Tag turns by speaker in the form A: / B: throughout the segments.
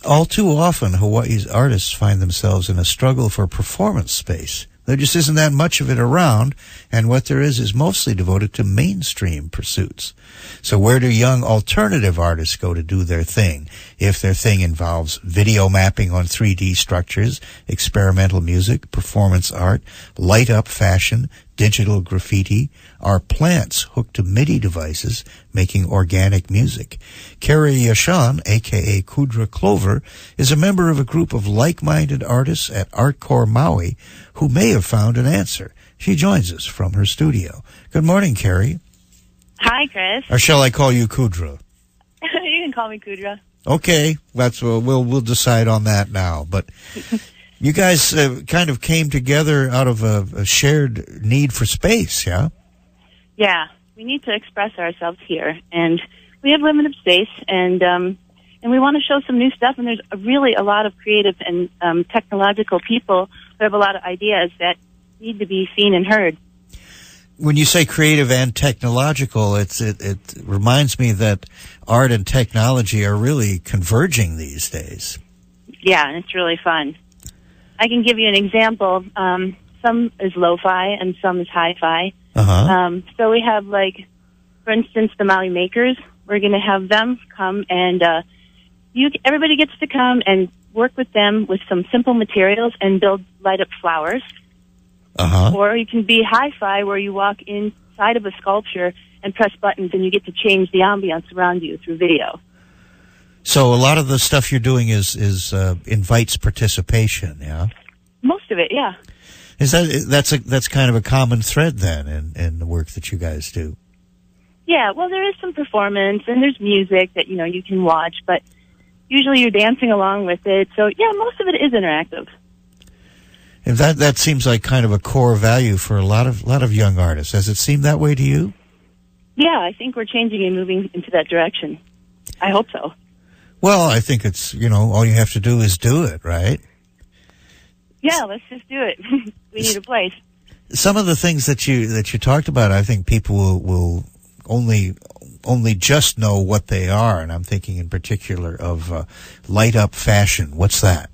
A: All too often, Hawaii's artists find themselves in a struggle for performance space. There just isn't that much of it around, and what there is mostly devoted to mainstream pursuits. So where do young alternative artists go to do their thing? If their thing involves video mapping on 3D structures, experimental music, performance art, light-up fashion, digital graffiti, are plants hooked to MIDI devices making organic music. Carrie Yashon, a.k.a. Cudra Clover, is a member of a group of like-minded artists at artCORE Maui who may have found an answer. She joins us from her studio. Good morning, Carrie.
B: Hi, Chris.
A: Or shall I call you Cudra?
B: You can call me Cudra.
A: Okay, we'll decide on that now. But you guys kind of came together out of a shared need for space, yeah?
B: Yeah, we need to express ourselves here, and we have limited space, and we want to show some new stuff. And there's really a lot of creative and technological people who have a lot of ideas that need to be seen and heard.
A: When you say creative and technological, it reminds me that art and technology are really converging these days.
B: Yeah, and it's really fun. I can give you an example. Some is lo-fi and some is hi-fi.
A: Uh-huh.
B: So we have, like, for instance, the Maui Makers. We're going to have them come, and everybody gets to come and work with them with some simple materials and build light-up flowers.
A: Uh-huh.
B: Or you can be hi-fi, where you walk inside of a sculpture and press buttons, and you get to change the ambiance around you through video.
A: So a lot of the stuff you're doing is invites participation, yeah?
B: Most of it, yeah.
A: That's kind of a common thread then in the work that you guys do?
B: Yeah, well, there is some performance, and there's music that, you can watch, but usually you're dancing along with it. So, yeah, most of it is interactive.
A: And that seems like kind of a core value for a lot of young artists. Does it seem that way to you?
B: Yeah, I think we're changing and moving into that direction. I hope so.
A: Well, I think it's, all you have to do is do it, right?
B: Yeah, let's just do it. We need a place.
A: Some of the things that you talked about, I think people will only just know what they are, and I'm thinking in particular of light up fashion. What's that?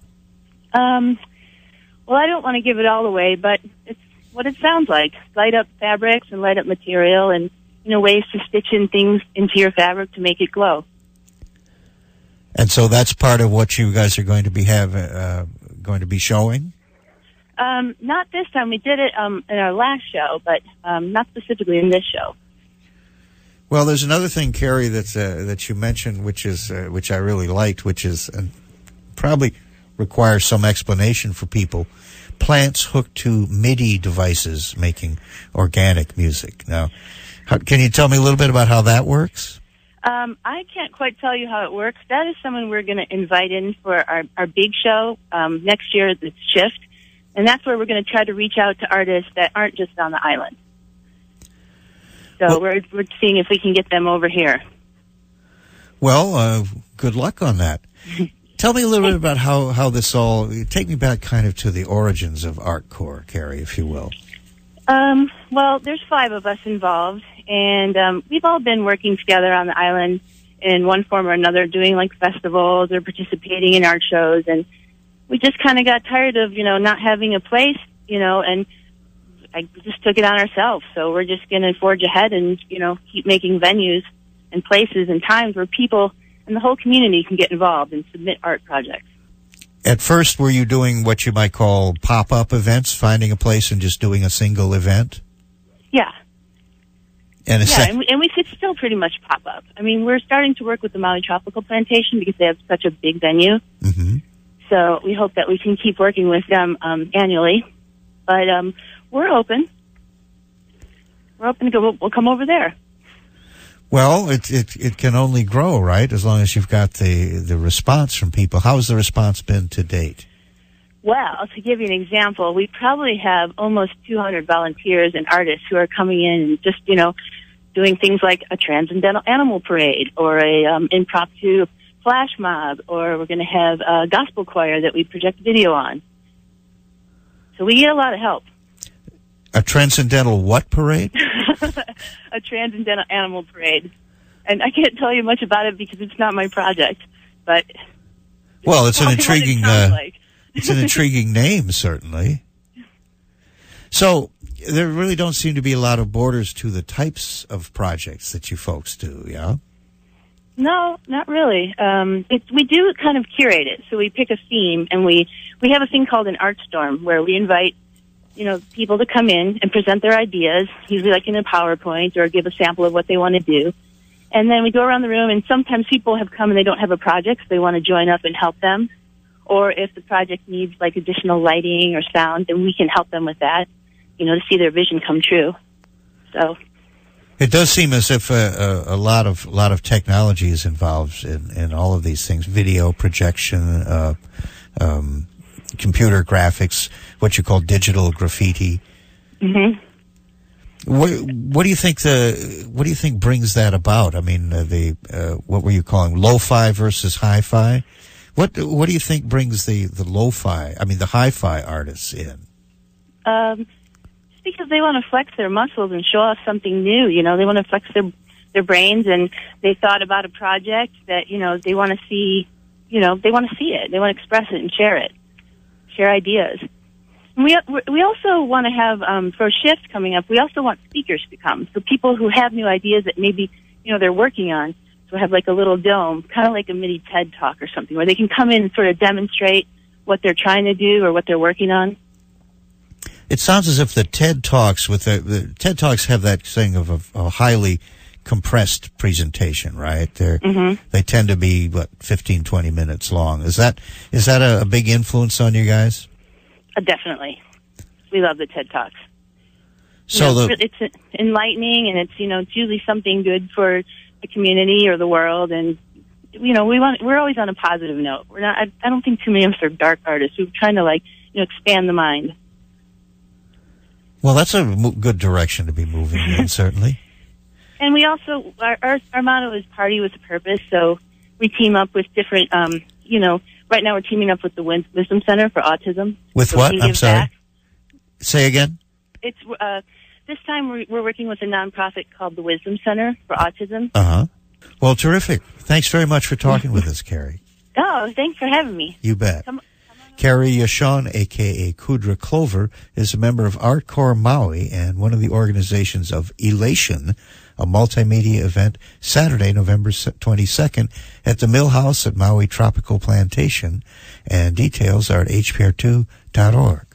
B: Well, I don't want to give it all away, but it's what it sounds like. Light up fabrics and light up material, and ways to stitch in things into your fabric to make it glow.
A: And so that's part of what you guys are going to be going to be showing?
B: Not this time. We did it in our last show, but not specifically in this show.
A: Well, there's another thing, Carrie, that you mentioned, which I really liked, which is probably requires some explanation for people. Plants hooked to MIDI devices making organic music. Now, can you tell me a little bit about how that works?
B: I can't quite tell you how it works. That is someone we're going to invite in for our big show next year. It's SHIFT, and that's where we're going to try to reach out to artists that aren't just on the island. So we're seeing if we can get them over here.
A: Well, good luck on that. Tell me a little bit about how this all... Take me back kind of to the origins of artCORE, Carrie, if you will.
B: Well, there's 5 of us involved, and we've all been working together on the island in one form or another, doing, like, festivals or participating in art shows, and we just kind of got tired of, not having a place, and I just took it on ourselves. So we're just going to forge ahead and, keep making venues and places and times where people and the whole community can get involved and submit art projects.
A: At first, were you doing what you might call pop-up events, finding a place and just doing a single event?
B: Yeah.
A: And
B: we could still pretty much pop up. I mean, we're starting to work with the Maui Tropical Plantation because they have such a big venue.
A: Mm-hmm.
B: So we hope that we can keep working with them annually. But we're open. We're open to go. We'll come over there.
A: Well, it can only grow, right, as long as you've got the response from people. How has the response been to date?
B: Well, to give you an example, we probably have almost 200 volunteers and artists who are coming in and just, doing things like a transcendental animal parade or a impromptu flash mob, or we're going to have a gospel choir that we project video on. So we get a lot of help.
A: A transcendental what parade?
B: A transcendental animal parade. And I can't tell you much about it because it's not my project, but...
A: Well, it's an
B: Probably what it
A: intriguing,
B: sounds like.
A: it's an intriguing name, certainly. So there really don't seem to be a lot of borders to the types of projects that you folks do, yeah?
B: No, not really. We do kind of curate it. So we pick a theme, and we have a thing called an art storm where we invite, people to come in and present their ideas, usually like in a PowerPoint or give a sample of what they want to do. And then we go around the room, and sometimes people have come and they don't have a project, so they want to join up and help them. Or if the project needs like additional lighting or sound, then we can help them with that, to see their vision come true. So
A: it does seem as if a lot of technology is involved in all of these things: video projection, computer graphics, what you call digital graffiti.
B: Mm-hmm.
A: What do you think brings that about? I mean, what were you calling lo-fi versus hi-fi? What do you think brings the lo-fi? I mean, the hi-fi artists in?
B: Just because they want to flex their muscles and show off something new. They want to flex their brains, and they thought about a project that they want to see. They want to see it. They want to express it and share ideas. And we also want to have for SHIFT coming up. We also want speakers to come, so people who have new ideas that maybe they're working on. So have like a little dome, kind of like a mini TED Talk or something, where they can come in and sort of demonstrate what they're trying to do or what they're working on.
A: It sounds as if the TED Talks the TED Talks have that thing of a highly compressed presentation, right? They tend to be 15, 20 minutes long. Is that a big influence on you guys?
B: Definitely. We love the TED Talks.
A: So
B: it's enlightening, and it's usually something good for the community or the world, and we're always on a positive note. We're not. I don't think too many of us are dark artists. We're trying to expand the mind.
A: Well, that's a good direction to be moving in, certainly.
B: And we also our motto is party with a purpose. So we team up with different. Right now we're teaming up with the Wisdom Center for Autism.
A: With
B: so
A: what? I'm sorry.
B: Back.
A: Say again.
B: It's this time we're working with a nonprofit called the Wisdom Center for Autism.
A: Well, terrific. Thanks very much for talking with us, Carrie.
B: Oh, thanks for having me.
A: You bet.
B: Come
A: Carrie Yashon, a.k.a. Cudra Clover, is a member of artCORE Maui and one of the organizations of Elation, a multimedia event, Saturday, November 22nd at the Mill House at Maui Tropical Plantation. And details are at hpr2.org.